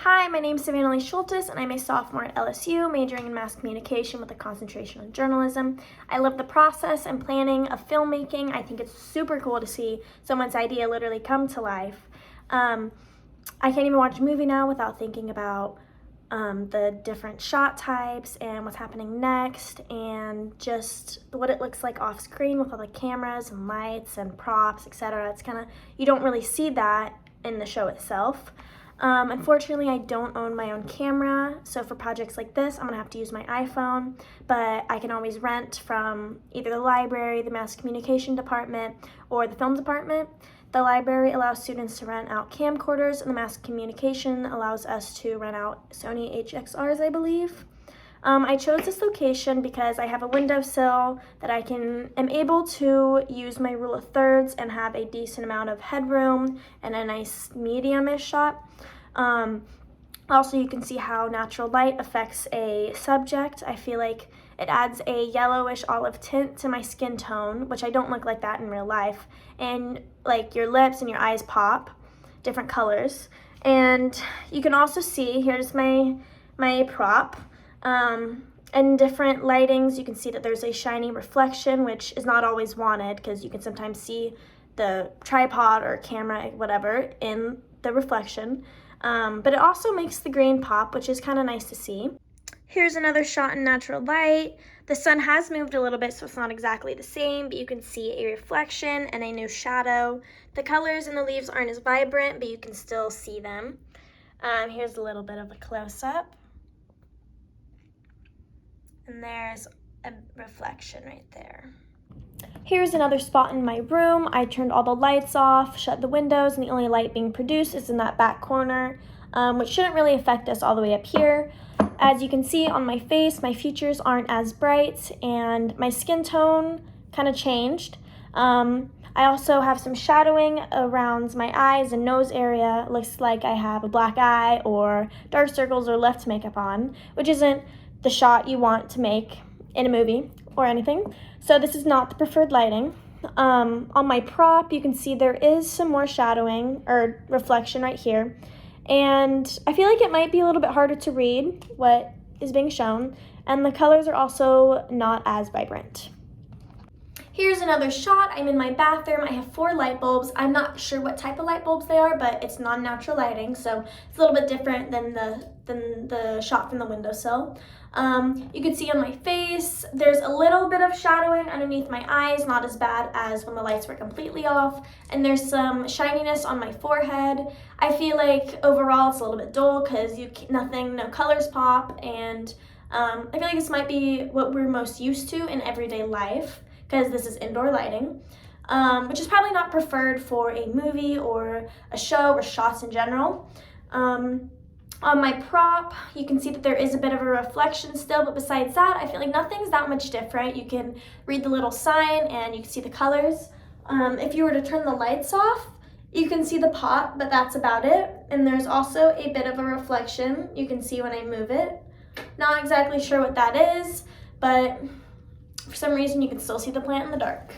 Hi, my name is Savannah-Leigh Schultes, and I'm a sophomore at LSU, majoring in mass communication with a concentration on journalism. I love the process and planning of filmmaking. I think it's super cool to see someone's idea literally come to life. I can't even watch a movie now without thinking about the different shot types and what's happening next, and just what it looks like off screen with all the cameras and lights and props, etc. It's kind of, you don't really see that in the show itself. Unfortunately, I don't own my own camera, so for projects like this, I'm gonna have to use my iPhone, but I can always rent from either the library, the mass communication department, or the film department. The library allows students to rent out camcorders, and the mass communication allows us to rent out Sony HXRs, I believe. I chose this location because I have a windowsill that I am able to use my rule of thirds and have a decent amount of headroom and a nice medium-ish shot. Also, you can see how natural light affects a subject. I feel like it adds a yellowish olive tint to my skin tone, which I don't look like that in real life. And like your lips and your eyes pop different colors. And you can also see, here's my prop. In different lightings, you can see that there's a shiny reflection, which is not always wanted because you can sometimes see the tripod or camera, whatever, in the reflection. But it also makes the green pop, which is kind of nice to see. Here's another shot in natural light. The sun has moved a little bit, so it's not exactly the same, but you can see a reflection and a new shadow. The colors in the leaves aren't as vibrant, but you can still see them. Here's a little bit of a close-up. And there's a reflection right there. Here's another spot in my room. I turned all the lights off, shut the windows, and the only light being produced is in that back corner, which shouldn't really affect us all the way up here. As you can see on my face, my features aren't as bright, and my skin tone kind of changed. I also have some shadowing around my eyes and nose area. It looks like I have a black eye or dark circles or left makeup on, which isn't the shot you want to make in a movie or anything. So this is not the preferred lighting. On my prop, you can see there is some more shadowing or reflection right here. And I feel like it might be a little bit harder to read what is being shown. And the colors are also not as vibrant. Here's another shot. I'm in my bathroom. I have 4 light bulbs. I'm not sure what type of light bulbs they are, but it's non-natural lighting, so it's a little bit different than the shot from the windowsill. You can see on my face, there's a little bit of shadowing underneath my eyes, not as bad as when the lights were completely off, and there's some shininess on my forehead. I feel like overall it's a little bit dull because no colors pop, and I feel like this might be what we're most used to in everyday life, because this is indoor lighting, which is probably not preferred for a movie or a show or shots in general. On my prop, you can see that there is a bit of a reflection still, but besides that, I feel like nothing's that much different. You can read the little sign and you can see the colors. If you were to turn the lights off, you can see the pop, but that's about it. And there's also a bit of a reflection you can see when I move it. Not exactly sure what that is, but for some reason you can still see the plant in the dark.